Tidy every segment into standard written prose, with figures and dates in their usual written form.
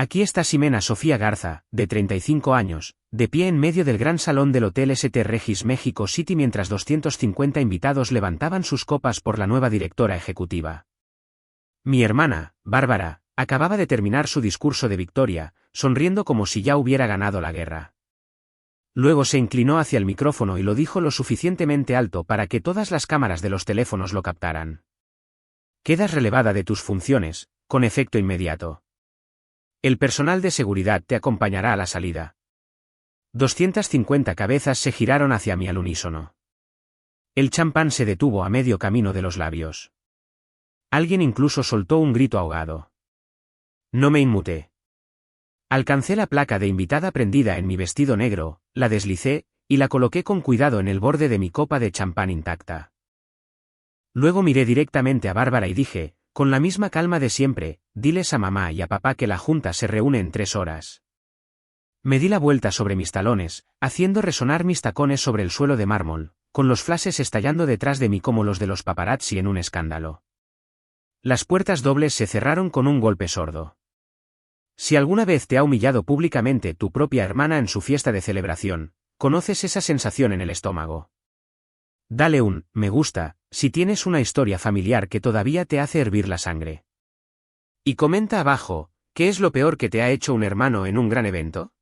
Aquí está Ximena Sofía Garza, de 35 años, de pie en medio del gran salón del Hotel St. Regis México City mientras 250 invitados levantaban sus copas por la nueva directora ejecutiva. Mi hermana, Bárbara, acababa de terminar su discurso de victoria, sonriendo como si ya hubiera ganado la guerra. Luego se inclinó hacia el micrófono y lo dijo lo suficientemente alto para que todas las cámaras de los teléfonos lo captaran. Quedas relevada de tus funciones, con efecto inmediato. El personal de seguridad te acompañará a la salida. 250 cabezas se giraron hacia mí al unísono. El champán se detuvo a medio camino de los labios. Alguien incluso soltó un grito ahogado. No me inmuté. Alcancé la placa de invitada prendida en mi vestido negro, la deslicé, y la coloqué con cuidado en el borde de mi copa de champán intacta. Luego miré directamente a Bárbara y dije, con la misma calma de siempre, diles a mamá y a papá que la junta se reúne en 3 horas. Me di la vuelta sobre mis talones, haciendo resonar mis tacones sobre el suelo de mármol, con los flashes estallando detrás de mí como los de los paparazzi en un escándalo. Las puertas dobles se cerraron con un golpe sordo. Si alguna vez te ha humillado públicamente tu propia hermana en su fiesta de celebración, conoces esa sensación en el estómago. Dale un me gusta si tienes una historia familiar que todavía te hace hervir la sangre. Y comenta abajo, ¿qué es lo peor que te ha hecho un hermano en un gran evento?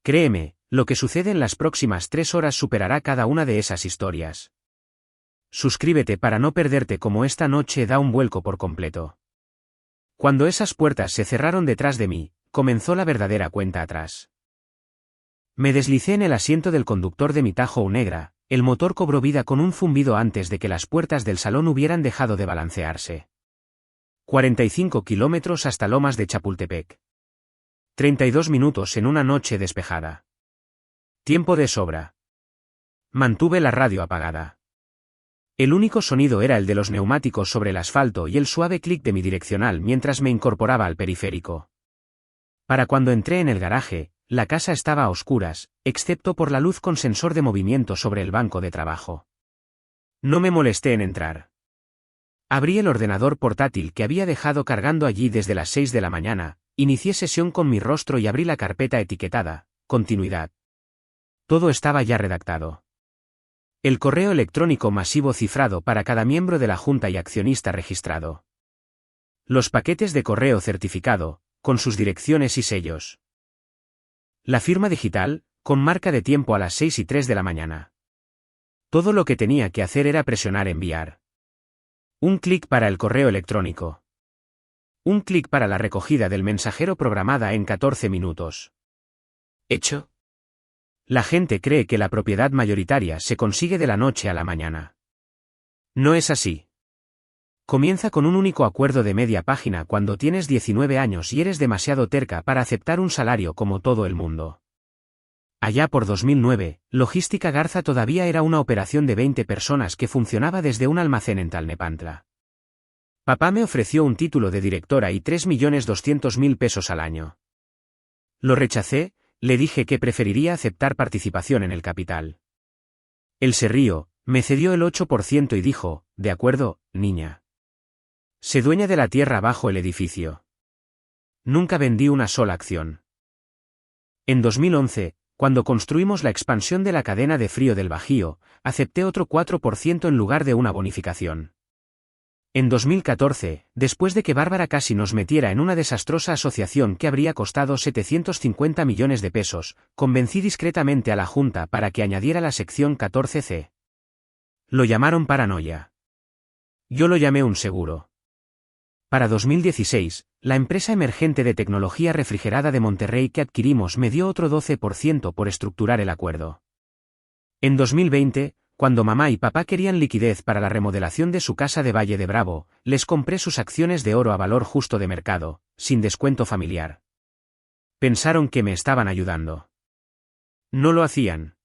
Créeme, lo que sucede en las próximas 3 horas superará cada una de esas historias. Suscríbete para no perderte cómo esta noche da un vuelco por completo. Cuando esas puertas se cerraron detrás de mí, comenzó la verdadera cuenta atrás. Me deslicé en el asiento del conductor de mi Tahoe negra, el motor cobró vida con un zumbido antes de que las puertas del salón hubieran dejado de balancearse. 45 kilómetros hasta Lomas de Chapultepec. 32 minutos en una noche despejada. Tiempo de sobra. Mantuve la radio apagada. El único sonido era el de los neumáticos sobre el asfalto y el suave clic de mi direccional mientras me incorporaba al periférico. Para cuando entré en el garaje, la casa estaba a oscuras, excepto por la luz con sensor de movimiento sobre el banco de trabajo. No me molesté en entrar. Abrí el ordenador portátil que había dejado cargando allí desde las 6 de la mañana, inicié sesión con mi rostro y abrí la carpeta etiquetada, continuidad. Todo estaba ya redactado. El correo electrónico masivo cifrado para cada miembro de la junta y accionista registrado. Los paquetes de correo certificado, con sus direcciones y sellos. La firma digital, con marca de tiempo a las 6:03 de la mañana. Todo lo que tenía que hacer era presionar enviar. Un clic para el correo electrónico. Un clic para la recogida del mensajero programada en 14 minutos. ¿Hecho? La gente cree que la propiedad mayoritaria se consigue de la noche a la mañana. No es así. Comienza con un único acuerdo de media página cuando tienes 19 años y eres demasiado terca para aceptar un salario como todo el mundo. Allá por 2009, Logística Garza todavía era una operación de 20 personas que funcionaba desde un almacén en Tlalnepantla. Papá me ofreció un título de directora y 3.200.000 pesos al año. Lo rechacé. Le dije que preferiría aceptar participación en el capital. Él se rió, me cedió el 8% y dijo, de acuerdo, niña. Sé dueña de la tierra bajo el edificio. Nunca vendí una sola acción. En 2011, cuando construimos la expansión de la cadena de frío del Bajío, acepté otro 4% en lugar de una bonificación. En 2014, después de que Bárbara casi nos metiera en una desastrosa asociación que habría costado 750 millones de pesos, convencí discretamente a la Junta para que añadiera la sección 14C. Lo llamaron paranoia. Yo lo llamé un seguro. Para 2016, la empresa emergente de tecnología refrigerada de Monterrey que adquirimos me dio otro 12% por estructurar el acuerdo. En 2020, cuando mamá y papá querían liquidez para la remodelación de su casa de Valle de Bravo, les compré sus acciones de oro a valor justo de mercado, sin descuento familiar. Pensaron que me estaban ayudando. No lo hacían.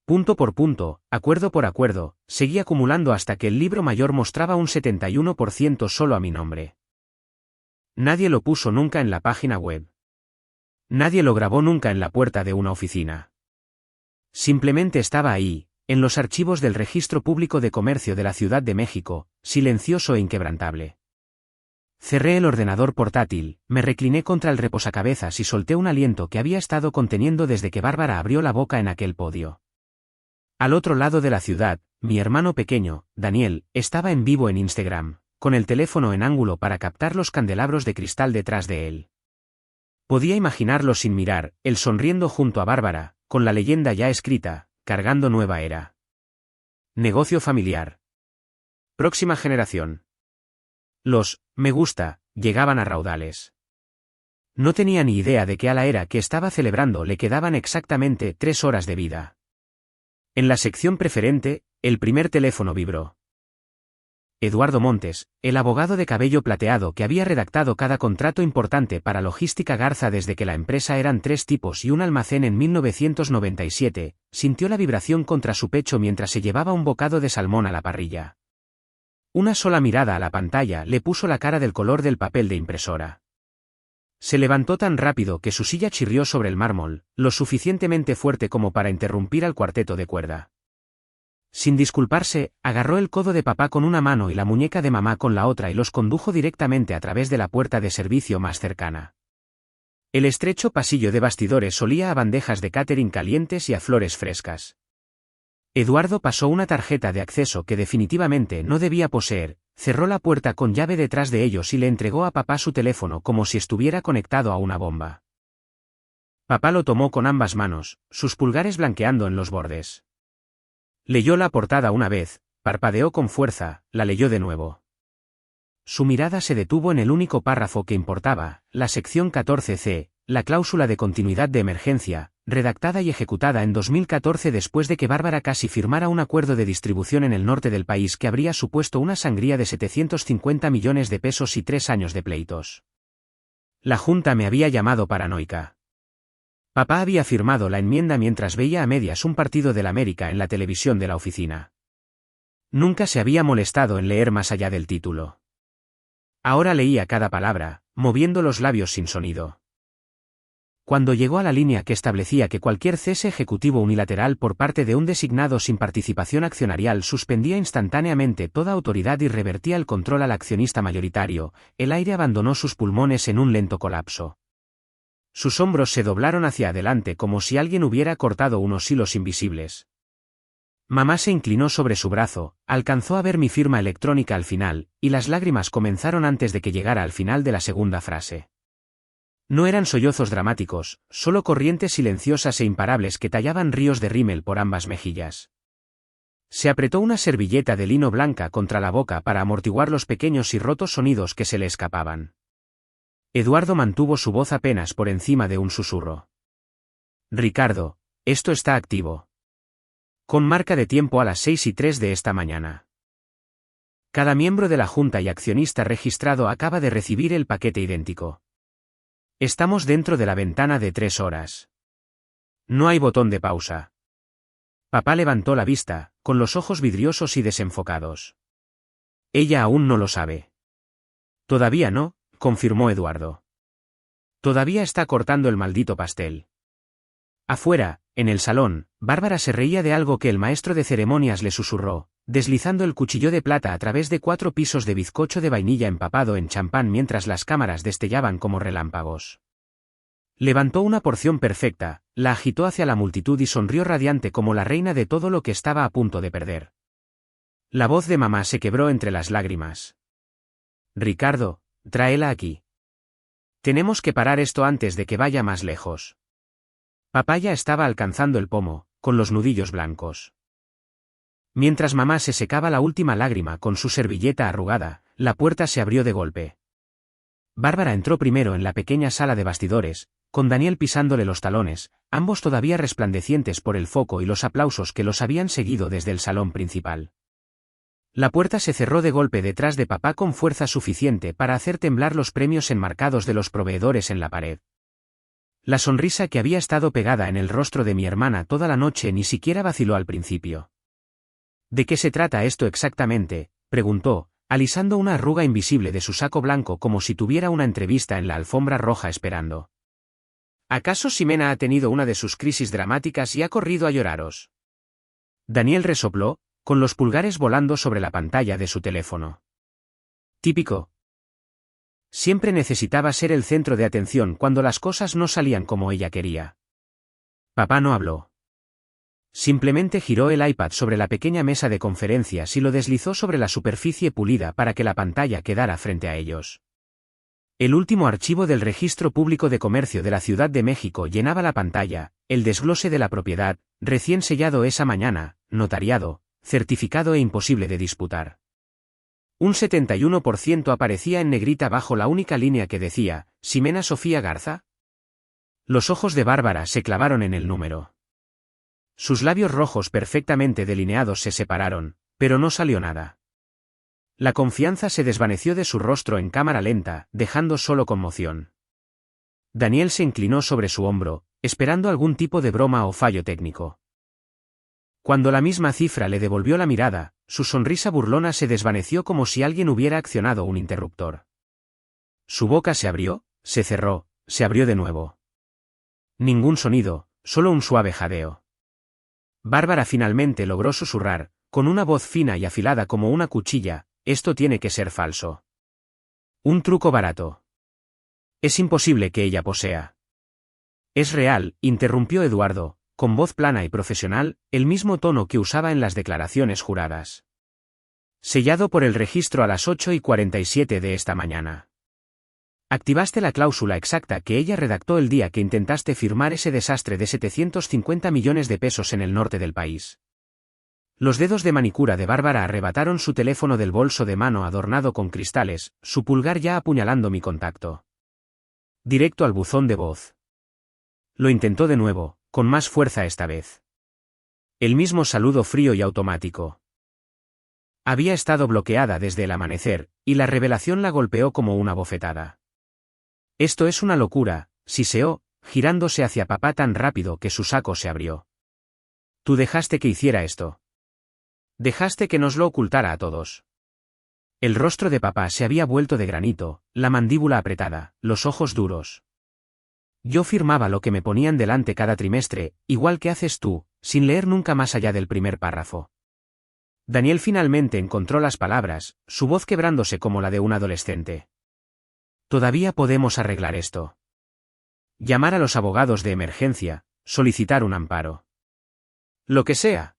Punto por punto, acuerdo por acuerdo, seguí acumulando hasta que el libro mayor mostraba un 71% solo a mi nombre. Nadie lo puso nunca en la página web. Nadie lo grabó nunca en la puerta de una oficina. Simplemente estaba ahí, en los archivos del Registro Público de Comercio de la Ciudad de México, silencioso e inquebrantable. Cerré el ordenador portátil, me recliné contra el reposacabezas y solté un aliento que había estado conteniendo desde que Bárbara abrió la boca en aquel podio. Al otro lado de la ciudad, mi hermano pequeño, Daniel, estaba en vivo en Instagram, con el teléfono en ángulo para captar los candelabros de cristal detrás de él. Podía imaginarlo sin mirar, él sonriendo junto a Bárbara, con la leyenda ya escrita, cargando nueva era. Negocio familiar. Próxima generación. Los me gusta llegaban a raudales. No tenía ni idea de que a la era que estaba celebrando le quedaban exactamente 3 horas de vida. En la sección preferente, el primer teléfono vibró. Eduardo Montes, el abogado de cabello plateado que había redactado cada contrato importante para Logística Garza desde que la empresa eran 3 tipos y un almacén en 1997, sintió la vibración contra su pecho mientras se llevaba un bocado de salmón a la parrilla. Una sola mirada a la pantalla le puso la cara del color del papel de impresora. Se levantó tan rápido que su silla chirrió sobre el mármol, lo suficientemente fuerte como para interrumpir al cuarteto de cuerda. Sin disculparse, agarró el codo de papá con una mano y la muñeca de mamá con la otra y los condujo directamente a través de la puerta de servicio más cercana. El estrecho pasillo de bastidores olía a bandejas de catering calientes y a flores frescas. Eduardo pasó una tarjeta de acceso que definitivamente no debía poseer, cerró la puerta con llave detrás de ellos y le entregó a papá su teléfono como si estuviera conectado a una bomba. Papá lo tomó con ambas manos, sus pulgares blanqueando en los bordes. Leyó la portada una vez, parpadeó con fuerza, la leyó de nuevo. Su mirada se detuvo en el único párrafo que importaba, la sección 14C, la cláusula de continuidad de emergencia, redactada y ejecutada en 2014 después de que Bárbara casi firmara un acuerdo de distribución en el norte del país que habría supuesto una sangría de 750 millones de pesos y 3 años de pleitos. La Junta me había llamado paranoica. Papá había firmado la enmienda mientras veía a medias un partido del América en la televisión de la oficina. Nunca se había molestado en leer más allá del título. Ahora leía cada palabra, moviendo los labios sin sonido. Cuando llegó a la línea que establecía que cualquier cese ejecutivo unilateral por parte de un designado sin participación accionarial suspendía instantáneamente toda autoridad y revertía el control al accionista mayoritario, el aire abandonó sus pulmones en un lento colapso. Sus hombros se doblaron hacia adelante como si alguien hubiera cortado unos hilos invisibles. Mamá se inclinó sobre su brazo, alcanzó a ver mi firma electrónica al final, y las lágrimas comenzaron antes de que llegara al final de la segunda frase. No eran sollozos dramáticos, solo corrientes silenciosas e imparables que tallaban ríos de rímel por ambas mejillas. Se apretó una servilleta de lino blanca contra la boca para amortiguar los pequeños y rotos sonidos que se le escapaban. Eduardo mantuvo su voz apenas por encima de un susurro. Ricardo, esto está activo. Con marca de tiempo a las 6:03 de esta mañana. Cada miembro de la Junta y accionista registrado acaba de recibir el paquete idéntico. Estamos dentro de la ventana de 3 horas. No hay botón de pausa. Papá levantó la vista, con los ojos vidriosos y desenfocados. Ella aún no lo sabe. Todavía no, confirmó Eduardo. Todavía está cortando el maldito pastel. Afuera, en el salón, Bárbara se reía de algo que el maestro de ceremonias le susurró, deslizando el cuchillo de plata a través de 4 pisos de bizcocho de vainilla empapado en champán mientras las cámaras destellaban como relámpagos. Levantó una porción perfecta, la agitó hacia la multitud y sonrió radiante como la reina de todo lo que estaba a punto de perder. La voz de mamá se quebró entre las lágrimas. Ricardo, tráela aquí. Tenemos que parar esto antes de que vaya más lejos. Papá ya estaba alcanzando el pomo, con los nudillos blancos. Mientras mamá se secaba la última lágrima con su servilleta arrugada, la puerta se abrió de golpe. Bárbara entró primero en la pequeña sala de bastidores, con Daniel pisándole los talones, ambos todavía resplandecientes por el foco y los aplausos que los habían seguido desde el salón principal. La puerta se cerró de golpe detrás de papá con fuerza suficiente para hacer temblar los premios enmarcados de los proveedores en la pared. La sonrisa que había estado pegada en el rostro de mi hermana toda la noche ni siquiera vaciló al principio. ¿De qué se trata esto exactamente?, preguntó, alisando una arruga invisible de su saco blanco como si tuviera una entrevista en la alfombra roja esperando. ¿Acaso Ximena ha tenido una de sus crisis dramáticas y ha corrido a lloraros? Daniel resopló, con los pulgares volando sobre la pantalla de su teléfono. Típico. Siempre necesitaba ser el centro de atención cuando las cosas no salían como ella quería. Papá no habló. Simplemente giró el iPad sobre la pequeña mesa de conferencias y lo deslizó sobre la superficie pulida para que la pantalla quedara frente a ellos. El último archivo del Registro Público de Comercio de la Ciudad de México llenaba la pantalla, el desglose de la propiedad, recién sellado esa mañana, notariado, certificado e imposible de disputar. Un 71% aparecía en negrita bajo la única línea que decía, ¿Ximena Sofía Garza? Los ojos de Bárbara se clavaron en el número. Sus labios rojos perfectamente delineados se separaron, pero no salió nada. La confianza se desvaneció de su rostro en cámara lenta, dejando solo conmoción. Daniel se inclinó sobre su hombro, esperando algún tipo de broma o fallo técnico. Cuando la misma cifra le devolvió la mirada, su sonrisa burlona se desvaneció como si alguien hubiera accionado un interruptor. Su boca se abrió, se cerró, se abrió de nuevo. Ningún sonido, solo un suave jadeo. Bárbara finalmente logró susurrar, con una voz fina y afilada como una cuchilla, esto tiene que ser falso. Un truco barato. Es imposible que ella posea. Es real, interrumpió Eduardo, con voz plana y profesional, el mismo tono que usaba en las declaraciones juradas. Sellado por el registro a las 8:47 de esta mañana. Activaste la cláusula exacta que ella redactó el día que intentaste firmar ese desastre de 750 millones de pesos en el norte del país. Los dedos de manicura de Bárbara arrebataron su teléfono del bolso de mano adornado con cristales, su pulgar ya apuñalando mi contacto. Directo al buzón de voz. Lo intentó de nuevo, con más fuerza esta vez. El mismo saludo frío y automático. Había estado bloqueada desde el amanecer, y la revelación la golpeó como una bofetada. Esto es una locura, siseó, girándose hacia papá tan rápido que su saco se abrió. Tú dejaste que hiciera esto. Dejaste que nos lo ocultara a todos. El rostro de papá se había vuelto de granito, la mandíbula apretada, los ojos duros. Yo firmaba lo que me ponían delante cada trimestre, igual que haces tú, sin leer nunca más allá del primer párrafo. Daniel finalmente encontró las palabras, su voz quebrándose como la de un adolescente. Todavía podemos arreglar esto. Llamar a los abogados de emergencia, solicitar un amparo. Lo que sea.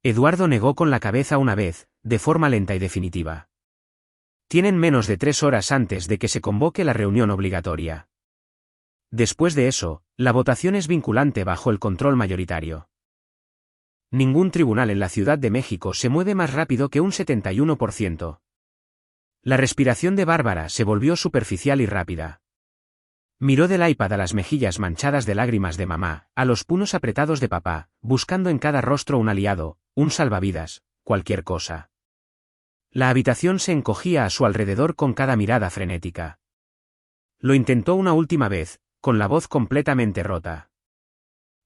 Eduardo negó con la cabeza una vez, de forma lenta y definitiva. Tienen menos de 3 horas antes de que se convoque la reunión obligatoria. Después de eso, la votación es vinculante bajo el control mayoritario. Ningún tribunal en la Ciudad de México se mueve más rápido que un 71%. La respiración de Bárbara se volvió superficial y rápida. Miró del iPad a las mejillas manchadas de lágrimas de mamá, a los puños apretados de papá, buscando en cada rostro un aliado, un salvavidas, cualquier cosa. La habitación se encogía a su alrededor con cada mirada frenética. Lo intentó una última vez, con la voz completamente rota.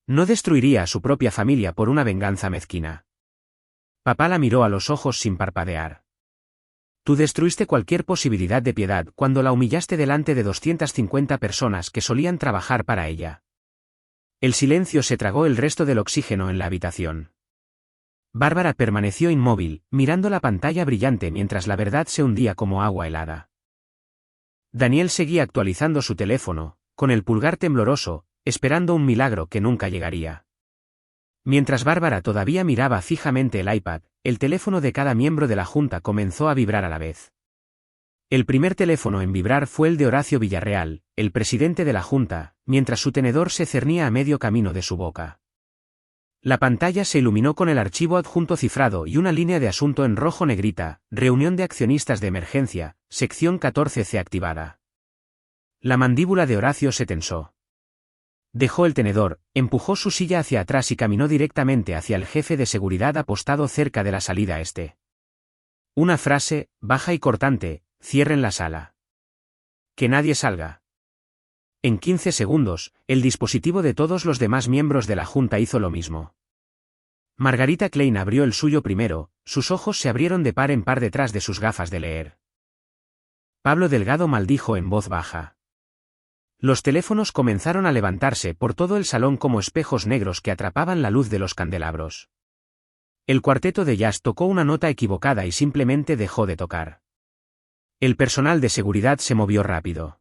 No destruiría a su propia familia por una venganza mezquina. Papá la miró a los ojos sin parpadear. Tú destruiste cualquier posibilidad de piedad cuando la humillaste delante de 250 personas que solían trabajar para ella. El silencio se tragó el resto del oxígeno en la habitación. Bárbara permaneció inmóvil, mirando la pantalla brillante mientras la verdad se hundía como agua helada. Daniel seguía actualizando su teléfono, con el pulgar tembloroso, esperando un milagro que nunca llegaría. Mientras Bárbara todavía miraba fijamente el iPad, el teléfono de cada miembro de la Junta comenzó a vibrar a la vez. El primer teléfono en vibrar fue el de Horacio Villarreal, el presidente de la Junta, mientras su tenedor se cernía a medio camino de su boca. La pantalla se iluminó con el archivo adjunto cifrado y una línea de asunto en rojo negrita, reunión de accionistas de emergencia, sección 14C activada. La mandíbula de Horacio se tensó. Dejó el tenedor, empujó su silla hacia atrás y caminó directamente hacia el jefe de seguridad apostado cerca de la salida este. Una frase, baja y cortante, cierren la sala. Que nadie salga. En 15 segundos, el dispositivo de todos los demás miembros de la Junta hizo lo mismo. Margarita Klein abrió el suyo primero, sus ojos se abrieron de par en par detrás de sus gafas de leer. Pablo Delgado maldijo en voz baja. Los teléfonos comenzaron a levantarse por todo el salón como espejos negros que atrapaban la luz de los candelabros. El cuarteto de jazz tocó una nota equivocada y simplemente dejó de tocar. El personal de seguridad se movió rápido.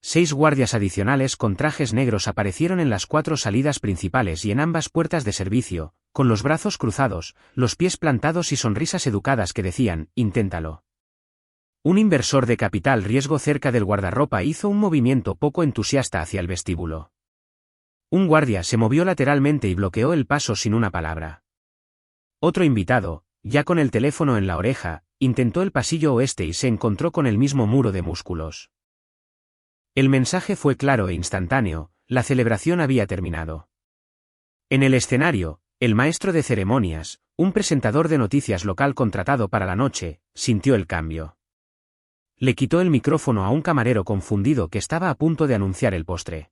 6 guardias adicionales con trajes negros aparecieron en las 4 salidas principales y en ambas puertas de servicio, con los brazos cruzados, los pies plantados y sonrisas educadas que decían, inténtalo. Un inversor de capital riesgo cerca del guardarropa hizo un movimiento poco entusiasta hacia el vestíbulo. Un guardia se movió lateralmente y bloqueó el paso sin una palabra. Otro invitado, ya con el teléfono en la oreja, intentó el pasillo oeste y se encontró con el mismo muro de músculos. El mensaje fue claro e instantáneo, la celebración había terminado. En el escenario, el maestro de ceremonias, un presentador de noticias local contratado para la noche, sintió el cambio. Le quitó el micrófono a un camarero confundido que estaba a punto de anunciar el postre.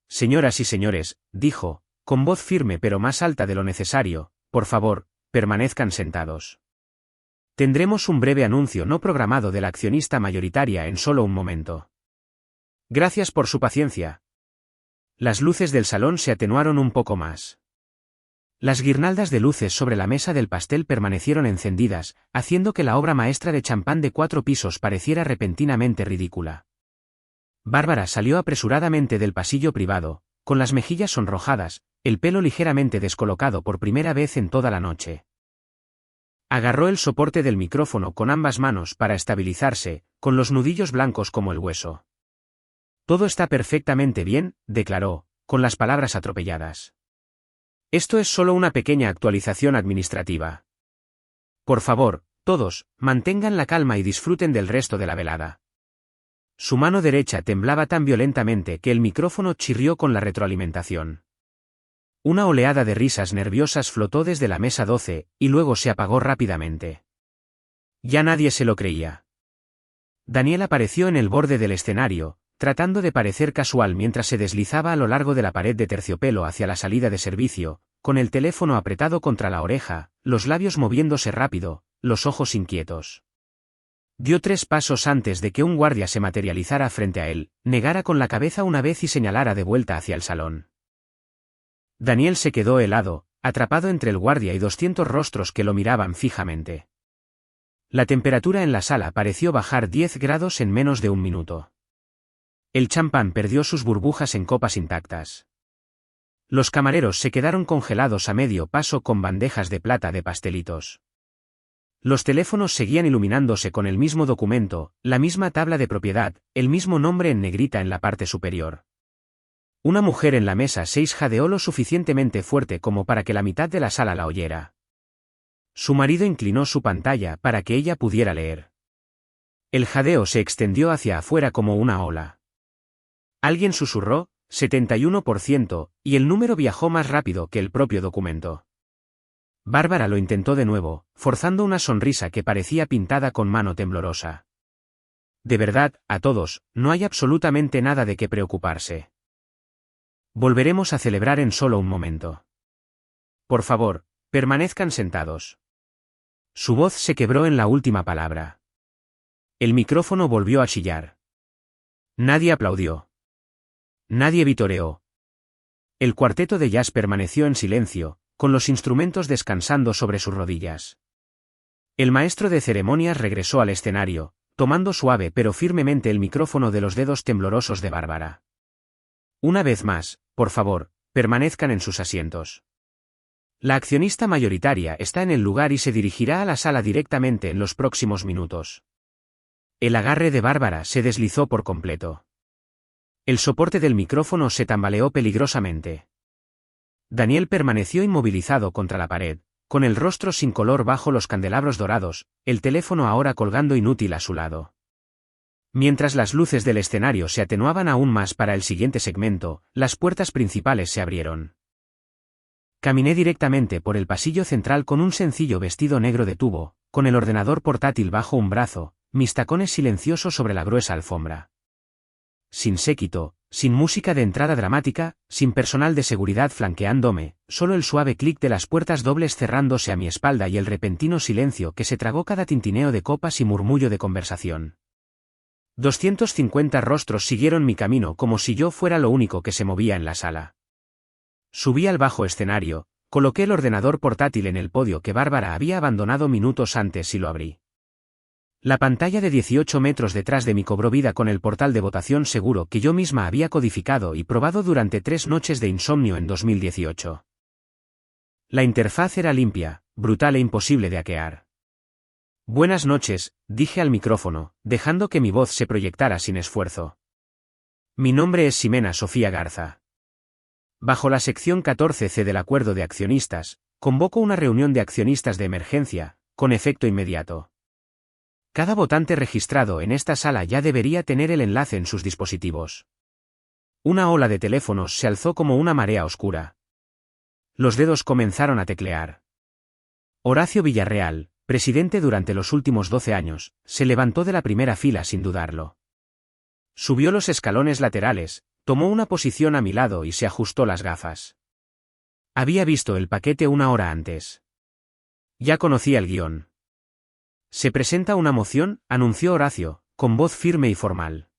Señoras y señores, dijo, con voz firme pero más alta de lo necesario, por favor, permanezcan sentados. Tendremos un breve anuncio no programado de la accionista mayoritaria en solo un momento. Gracias por su paciencia. Las luces del salón se atenuaron un poco más. Las guirnaldas de luces sobre la mesa del pastel permanecieron encendidas, haciendo que la obra maestra de champán de 4 pisos pareciera repentinamente ridícula. Bárbara salió apresuradamente del pasillo privado, con las mejillas sonrojadas, el pelo ligeramente descolocado por primera vez en toda la noche. Agarró el soporte del micrófono con ambas manos para estabilizarse, con los nudillos blancos como el hueso. Todo está perfectamente bien, declaró, con las palabras atropelladas. Esto es solo una pequeña actualización administrativa. Por favor, todos, mantengan la calma y disfruten del resto de la velada. Su mano derecha temblaba tan violentamente que el micrófono chirrió con la retroalimentación. Una oleada de risas nerviosas flotó desde la mesa 12, y luego se apagó rápidamente. Ya nadie se lo creía. Daniel apareció en el borde del escenario, tratando de parecer casual mientras se deslizaba a lo largo de la pared de terciopelo hacia la salida de servicio, con el teléfono apretado contra la oreja, los labios moviéndose rápido, los ojos inquietos. Dio 3 pasos antes de que un guardia se materializara frente a él, negara con la cabeza una vez y señalara de vuelta hacia el salón. Daniel se quedó helado, atrapado entre el guardia y 200 rostros que lo miraban fijamente. La temperatura en la sala pareció bajar 10 grados en menos de un minuto. El champán perdió sus burbujas en copas intactas. Los camareros se quedaron congelados a medio paso con bandejas de plata de pastelitos. Los teléfonos seguían iluminándose con el mismo documento, la misma tabla de propiedad, el mismo nombre en negrita en la parte superior. Una mujer en la mesa 6 jadeó lo suficientemente fuerte como para que la mitad de la sala la oyera. Su marido inclinó su pantalla para que ella pudiera leer. El jadeo se extendió hacia afuera como una ola. Alguien susurró, 71%, y el número viajó más rápido que el propio documento. Bárbara lo intentó de nuevo, forzando una sonrisa que parecía pintada con mano temblorosa. De verdad, a todos, no hay absolutamente nada de qué preocuparse. Volveremos a celebrar en solo un momento. Por favor, permanezcan sentados. Su voz se quebró en la última palabra. El micrófono volvió a chillar. Nadie aplaudió. Nadie vitoreó. El cuarteto de jazz permaneció en silencio, con los instrumentos descansando sobre sus rodillas. El maestro de ceremonias regresó al escenario, tomando suave pero firmemente el micrófono de los dedos temblorosos de Bárbara. Una vez más, por favor, permanezcan en sus asientos. La accionista mayoritaria está en el lugar y se dirigirá a la sala directamente en los próximos minutos. El agarre de Bárbara se deslizó por completo. El soporte del micrófono se tambaleó peligrosamente. Daniel permaneció inmovilizado contra la pared, con el rostro sin color bajo los candelabros dorados, el teléfono ahora colgando inútil a su lado. Mientras las luces del escenario se atenuaban aún más para el siguiente segmento, las puertas principales se abrieron. Caminé directamente por el pasillo central con un sencillo vestido negro de tubo, con el ordenador portátil bajo un brazo, mis tacones silenciosos sobre la gruesa alfombra. Sin séquito, sin música de entrada dramática, sin personal de seguridad flanqueándome, solo el suave clic de las puertas dobles cerrándose a mi espalda y el repentino silencio que se tragó cada tintineo de copas y murmullo de conversación. 250 rostros siguieron mi camino como si yo fuera lo único que se movía en la sala. Subí al bajo escenario, coloqué el ordenador portátil en el podio que Bárbara había abandonado minutos antes y lo abrí. La pantalla de 18 metros detrás de mí cobró vida con el portal de votación seguro que yo misma había codificado y probado durante 3 noches de insomnio en 2018. La interfaz era limpia, brutal e imposible de hackear. Buenas noches, dije al micrófono, dejando que mi voz se proyectara sin esfuerzo. Mi nombre es Ximena Sofía Garza. Bajo la sección 14C del Acuerdo de Accionistas, convoco una reunión de accionistas de emergencia, con efecto inmediato. Cada votante registrado en esta sala ya debería tener el enlace en sus dispositivos. Una ola de teléfonos se alzó como una marea oscura. Los dedos comenzaron a teclear. Horacio Villarreal, presidente durante los últimos 12 años, se levantó de la primera fila sin dudarlo. Subió los escalones laterales, tomó una posición a mi lado y se ajustó las gafas. Había visto el paquete una hora antes. Ya conocía el guión. Se presenta una moción, anunció Horacio, con voz firme y formal.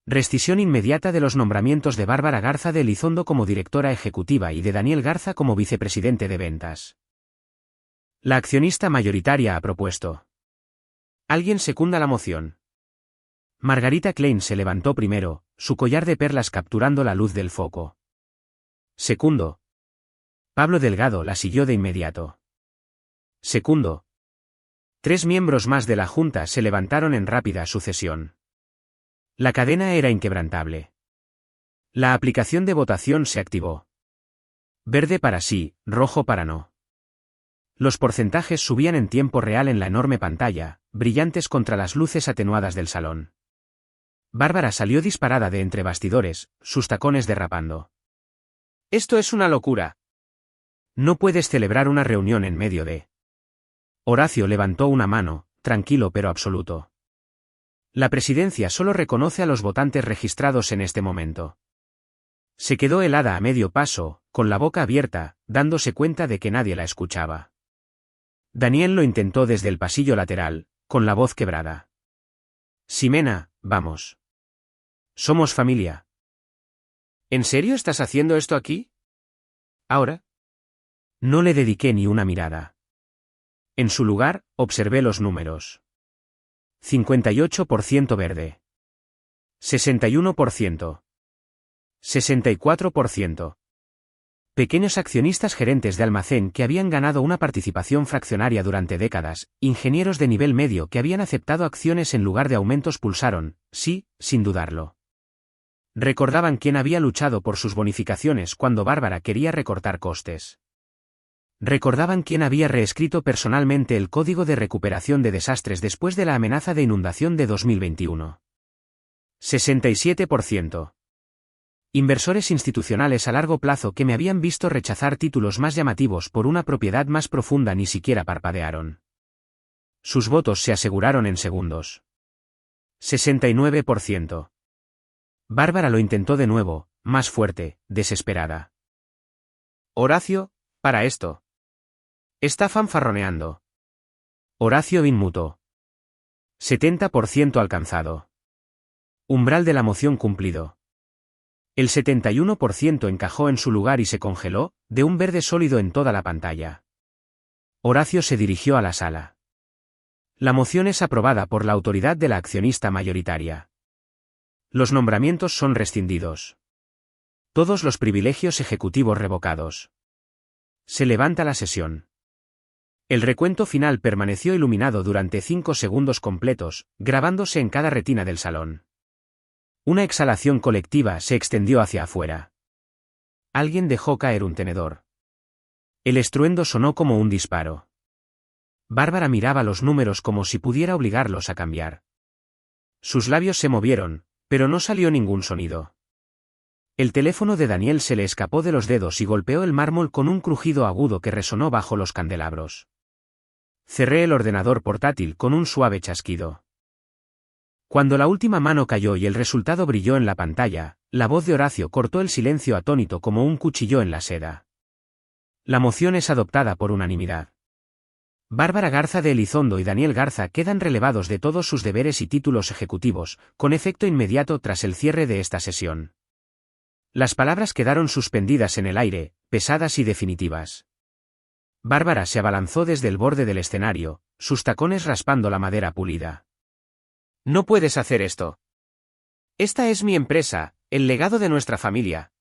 Rescisión inmediata de los nombramientos de Bárbara Garza de Elizondo como directora ejecutiva y de Daniel Garza como vicepresidente de ventas. La accionista mayoritaria ha propuesto. ¿Alguien secunda la moción? Margarita Klein se levantó primero, su collar de perlas capturando la luz del foco. Segundo. Pablo Delgado la siguió de inmediato. Segundo. 3 miembros más de la Junta se levantaron en rápida sucesión. La cadena era inquebrantable. La aplicación de votación se activó. Verde para sí, rojo para no. Los porcentajes subían en tiempo real en la enorme pantalla, brillantes contra las luces atenuadas del salón. Bárbara salió disparada de entre bastidores, sus tacones derrapando. «¡Esto es una locura! No puedes celebrar una reunión en medio de...». Horacio levantó una mano, tranquilo pero absoluto. La presidencia solo reconoce a los votantes registrados en este momento. Se quedó helada a medio paso, con la boca abierta, dándose cuenta de que nadie la escuchaba. Daniel lo intentó desde el pasillo lateral, con la voz quebrada. «Ximena, vamos. Somos familia». «¿En serio estás haciendo esto aquí? ¿Ahora?» No le dediqué ni una mirada. En su lugar, observé los números. 58% verde. 61%. 64%. Pequeños accionistas gerentes de almacén que habían ganado una participación fraccionaria durante décadas, ingenieros de nivel medio que habían aceptado acciones en lugar de aumentos pulsaron, sí, sin dudarlo. Recordaban quién había luchado por sus bonificaciones cuando Bárbara quería recortar costes. Recordaban quién había reescrito personalmente el Código de Recuperación de Desastres después de la amenaza de inundación de 2021. 67%. Inversores institucionales a largo plazo que me habían visto rechazar títulos más llamativos por una propiedad más profunda ni siquiera parpadearon. Sus votos se aseguraron en segundos. 69%. Bárbara lo intentó de nuevo, más fuerte, desesperada. «Horacio, para esto. Está fanfarroneando». Horacio inmutó. 70% alcanzado. Umbral de la moción cumplido. El 71% encajó en su lugar y se congeló, de un verde sólido en toda la pantalla. Horacio se dirigió a la sala. La moción es aprobada por la autoridad de la accionista mayoritaria. Los nombramientos son rescindidos. Todos los privilegios ejecutivos revocados. Se levanta la sesión. El recuento final permaneció iluminado durante 5 segundos completos, grabándose en cada retina del salón. Una exhalación colectiva se extendió hacia afuera. Alguien dejó caer un tenedor. El estruendo sonó como un disparo. Bárbara miraba los números como si pudiera obligarlos a cambiar. Sus labios se movieron, pero no salió ningún sonido. El teléfono de Daniel se le escapó de los dedos y golpeó el mármol con un crujido agudo que resonó bajo los candelabros. Cerré el ordenador portátil con un suave chasquido. Cuando la última mano cayó y el resultado brilló en la pantalla, la voz de Horacio cortó el silencio atónito como un cuchillo en la seda. La moción es adoptada por unanimidad. Bárbara Garza de Elizondo y Daniel Garza quedan relevados de todos sus deberes y títulos ejecutivos, con efecto inmediato tras el cierre de esta sesión. Las palabras quedaron suspendidas en el aire, pesadas y definitivas. Bárbara se abalanzó desde el borde del escenario, sus tacones raspando la madera pulida. «No puedes hacer esto. Esta es mi empresa, el legado de nuestra familia».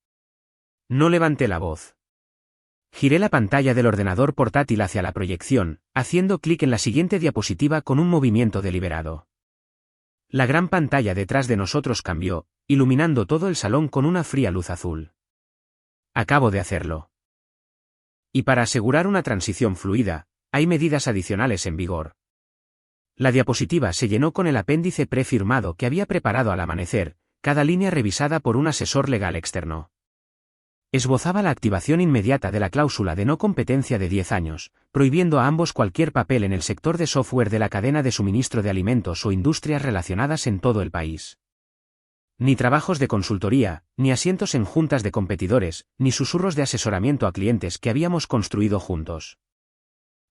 No levanté la voz. Giré la pantalla del ordenador portátil hacia la proyección, haciendo clic en la siguiente diapositiva con un movimiento deliberado. La gran pantalla detrás de nosotros cambió, iluminando todo el salón con una fría luz azul. Acabo de hacerlo. Y para asegurar una transición fluida, hay medidas adicionales en vigor. La diapositiva se llenó con el apéndice prefirmado que había preparado al amanecer, cada línea revisada por un asesor legal externo. Esbozaba la activación inmediata de la cláusula de no competencia de 10 años, prohibiendo a ambos cualquier papel en el sector de software de la cadena de suministro de alimentos o industrias relacionadas en todo el país. Ni trabajos de consultoría, ni asientos en juntas de competidores, ni susurros de asesoramiento a clientes que habíamos construido juntos.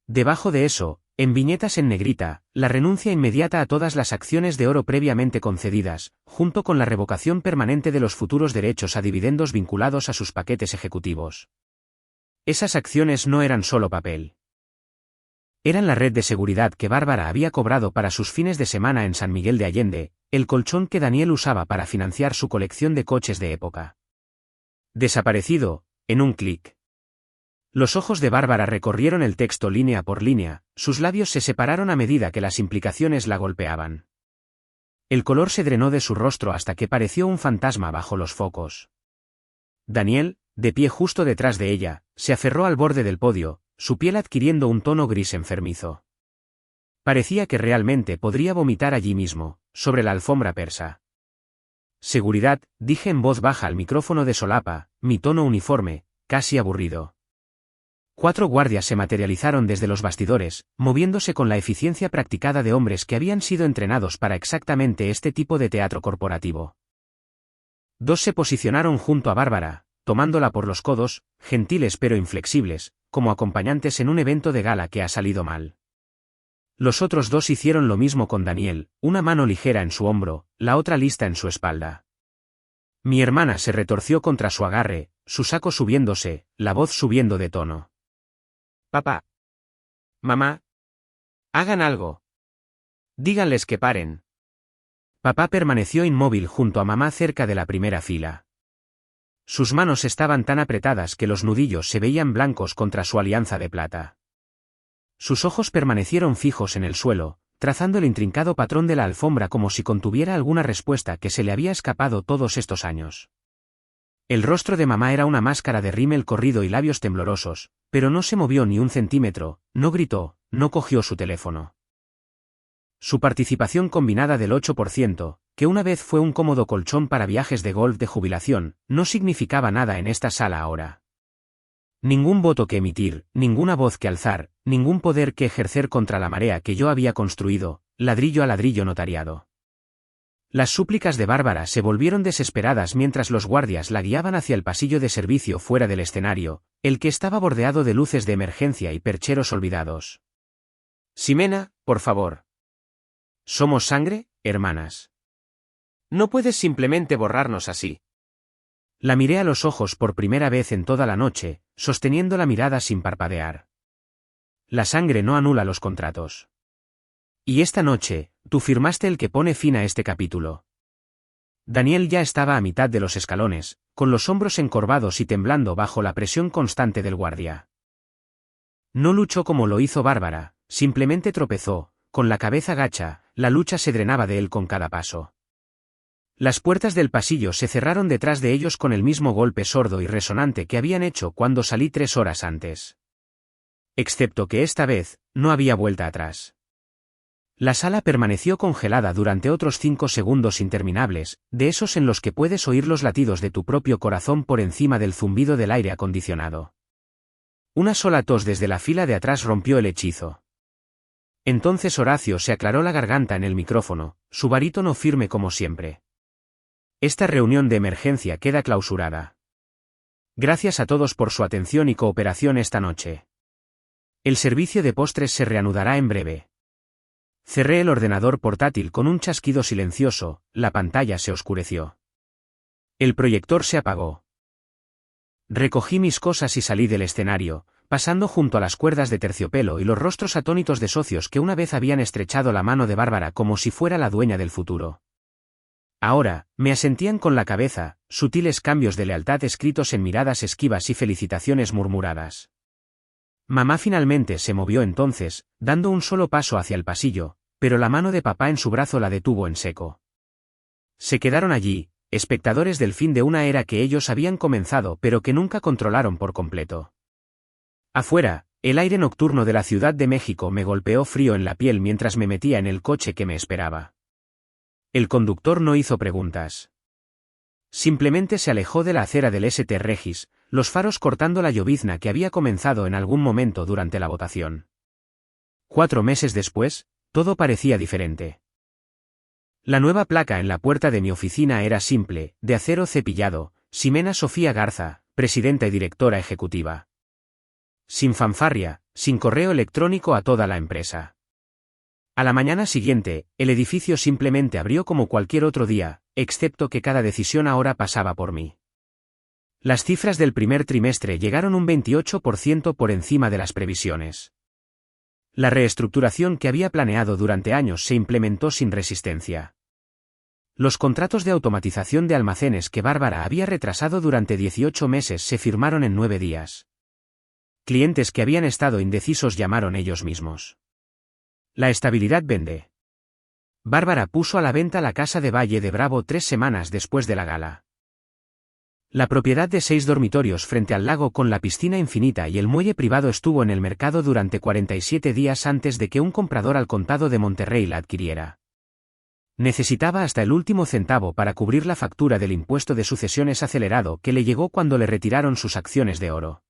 Debajo de eso, en viñetas en negrita, la renuncia inmediata a todas las acciones de oro previamente concedidas, junto con la revocación permanente de los futuros derechos a dividendos vinculados a sus paquetes ejecutivos. Esas acciones no eran solo papel. Eran la red de seguridad que Bárbara había cobrado para sus fines de semana en San Miguel de Allende, el colchón que Daniel usaba para financiar su colección de coches de época. Desaparecido, en un clic. Los ojos de Bárbara recorrieron el texto línea por línea, sus labios se separaron a medida que las implicaciones la golpeaban. El color se drenó de su rostro hasta que pareció un fantasma bajo los focos. Daniel, de pie justo detrás de ella, se aferró al borde del podio, su piel adquiriendo un tono gris enfermizo. Parecía que realmente podría vomitar allí mismo, sobre la alfombra persa. Seguridad, dije en voz baja al micrófono de solapa, mi tono uniforme, casi aburrido. 4 guardias se materializaron desde los bastidores, moviéndose con la eficiencia practicada de hombres que habían sido entrenados para exactamente este tipo de teatro corporativo. 2 se posicionaron junto a Bárbara, tomándola por los codos, gentiles pero inflexibles, como acompañantes en un evento de gala que ha salido mal. Los otros 2 hicieron lo mismo con Daniel, una mano ligera en su hombro, la otra lista en su espalda. Mi hermana se retorció contra su agarre, su saco subiéndose, la voz subiendo de tono. «Papá. Mamá. Hagan algo. Díganles que paren». Papá permaneció inmóvil junto a mamá cerca de la primera fila. Sus manos estaban tan apretadas que los nudillos se veían blancos contra su alianza de plata. Sus ojos permanecieron fijos en el suelo, trazando el intrincado patrón de la alfombra como si contuviera alguna respuesta que se le había escapado todos estos años. El rostro de mamá era una máscara de rímel corrido y labios temblorosos, pero no se movió ni un centímetro, no gritó, no cogió su teléfono. Su participación combinada del 8%, que una vez fue un cómodo colchón para viajes de golf de jubilación, no significaba nada en esta sala ahora. Ningún voto que emitir, ninguna voz que alzar, ningún poder que ejercer contra la marea que yo había construido, ladrillo a ladrillo notariado. Las súplicas de Bárbara se volvieron desesperadas mientras los guardias la guiaban hacia el pasillo de servicio fuera del escenario, el que estaba bordeado de luces de emergencia y percheros olvidados. «Ximena, por favor. ¿Somos sangre, hermanas? No puedes simplemente borrarnos así». La miré a los ojos por primera vez en toda la noche, sosteniendo la mirada sin parpadear. La sangre no anula los contratos. Y esta noche, tú firmaste el que pone fin a este capítulo. Daniel ya estaba a mitad de los escalones, con los hombros encorvados y temblando bajo la presión constante del guardia. No luchó como lo hizo Bárbara, simplemente tropezó, con la cabeza gacha, la lucha se drenaba de él con cada paso. Las puertas del pasillo se cerraron detrás de ellos con el mismo golpe sordo y resonante que habían hecho cuando salí 3 horas antes. Excepto que esta vez, no había vuelta atrás. La sala permaneció congelada durante otros 5 segundos interminables, de esos en los que puedes oír los latidos de tu propio corazón por encima del zumbido del aire acondicionado. Una sola tos desde la fila de atrás rompió el hechizo. Entonces Horacio se aclaró la garganta en el micrófono, su barítono firme como siempre. Esta reunión de emergencia queda clausurada. Gracias a todos por su atención y cooperación esta noche. El servicio de postres se reanudará en breve. Cerré el ordenador portátil con un chasquido silencioso, la pantalla se oscureció. El proyector se apagó. Recogí mis cosas y salí del escenario, pasando junto a las cuerdas de terciopelo y los rostros atónitos de socios que una vez habían estrechado la mano de Bárbara como si fuera la dueña del futuro. Ahora, me asentían con la cabeza, sutiles cambios de lealtad escritos en miradas esquivas y felicitaciones murmuradas. Mamá finalmente se movió entonces, dando un solo paso hacia el pasillo, pero la mano de papá en su brazo la detuvo en seco. Se quedaron allí, espectadores del fin de una era que ellos habían comenzado pero que nunca controlaron por completo. Afuera, el aire nocturno de la Ciudad de México me golpeó frío en la piel mientras me metía en el coche que me esperaba. El conductor no hizo preguntas. Simplemente se alejó de la acera del St. Regis, los faros cortando la llovizna que había comenzado en algún momento durante la votación. 4 meses después, todo parecía diferente. La nueva placa en la puerta de mi oficina era simple, de acero cepillado, Ximena Sofía Garza, presidenta y directora ejecutiva. Sin fanfarria, sin correo electrónico a toda la empresa. A la mañana siguiente, el edificio simplemente abrió como cualquier otro día, excepto que cada decisión ahora pasaba por mí. Las cifras del primer trimestre llegaron un 28% por encima de las previsiones. La reestructuración que había planeado durante años se implementó sin resistencia. Los contratos de automatización de almacenes que Bárbara había retrasado durante 18 meses se firmaron en 9 días. Clientes que habían estado indecisos llamaron ellos mismos. La estabilidad vende. Bárbara puso a la venta la casa de Valle de Bravo 3 semanas después de la gala. La propiedad de 6 dormitorios frente al lago con la piscina infinita y el muelle privado estuvo en el mercado durante 47 días antes de que un comprador al contado de Monterrey la adquiriera. Necesitaba hasta el último centavo para cubrir la factura del impuesto de sucesiones acelerado que le llegó cuando le retiraron sus acciones de oro.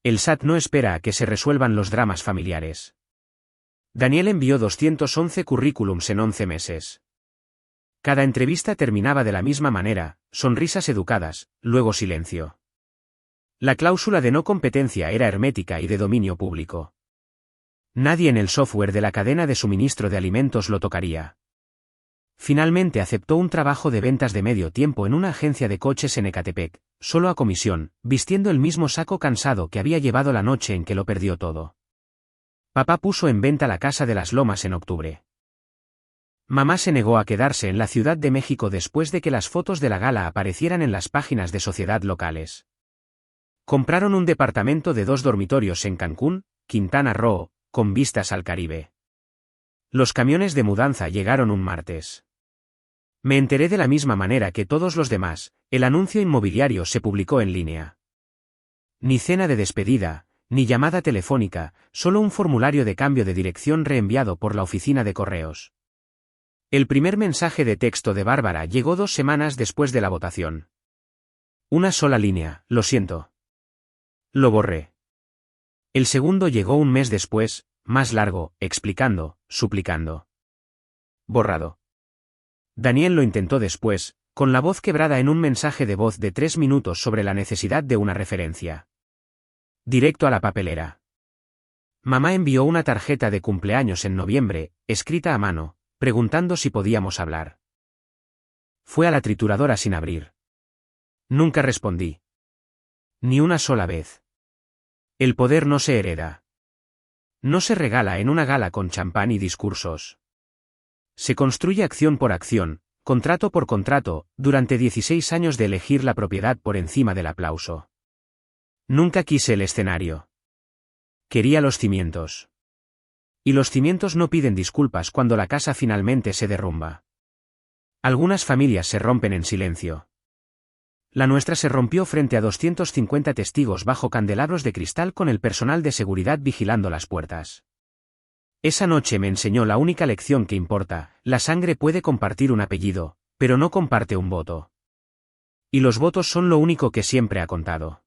El SAT no espera a que se resuelvan los dramas familiares. Daniel envió 211 currículums en 11 meses. Cada entrevista terminaba de la misma manera, sonrisas educadas, luego silencio. La cláusula de no competencia era hermética y de dominio público. Nadie en el software de la cadena de suministro de alimentos lo tocaría. Finalmente aceptó un trabajo de ventas de medio tiempo en una agencia de coches en Ecatepec, solo a comisión, vistiendo el mismo saco cansado que había llevado la noche en que lo perdió todo. Papá puso en venta la casa de las Lomas en octubre. Mamá se negó a quedarse en la Ciudad de México después de que las fotos de la gala aparecieran en las páginas de sociedad locales. Compraron un departamento de 2 dormitorios en Cancún, Quintana Roo, con vistas al Caribe. Los camiones de mudanza llegaron un martes. Me enteré de la misma manera que todos los demás, el anuncio inmobiliario se publicó en línea. Ni cena de despedida, ni llamada telefónica, solo un formulario de cambio de dirección reenviado por la oficina de correos. El primer mensaje de texto de Bárbara llegó 2 semanas después de la votación. Una sola línea, lo siento. Lo borré. El segundo llegó un mes después, más largo, explicando, suplicando. Borrado. Daniel lo intentó después, con la voz quebrada en un mensaje de voz de 3 minutos sobre la necesidad de una referencia. Directo a la papelera. Mamá envió una tarjeta de cumpleaños en noviembre, escrita a mano, preguntando si podíamos hablar. Fue a la trituradora sin abrir. Nunca respondí. Ni una sola vez. El poder no se hereda. No se regala en una gala con champán y discursos. Se construye acción por acción, contrato por contrato, durante 16 años de elegir la propiedad por encima del aplauso. Nunca quise el escenario. Quería los cimientos. Y los cimientos no piden disculpas cuando la casa finalmente se derrumba. Algunas familias se rompen en silencio. La nuestra se rompió frente a 250 testigos bajo candelabros de cristal con el personal de seguridad vigilando las puertas. Esa noche me enseñó la única lección que importa: la sangre puede compartir un apellido, pero no comparte un voto. Y los votos son lo único que siempre ha contado.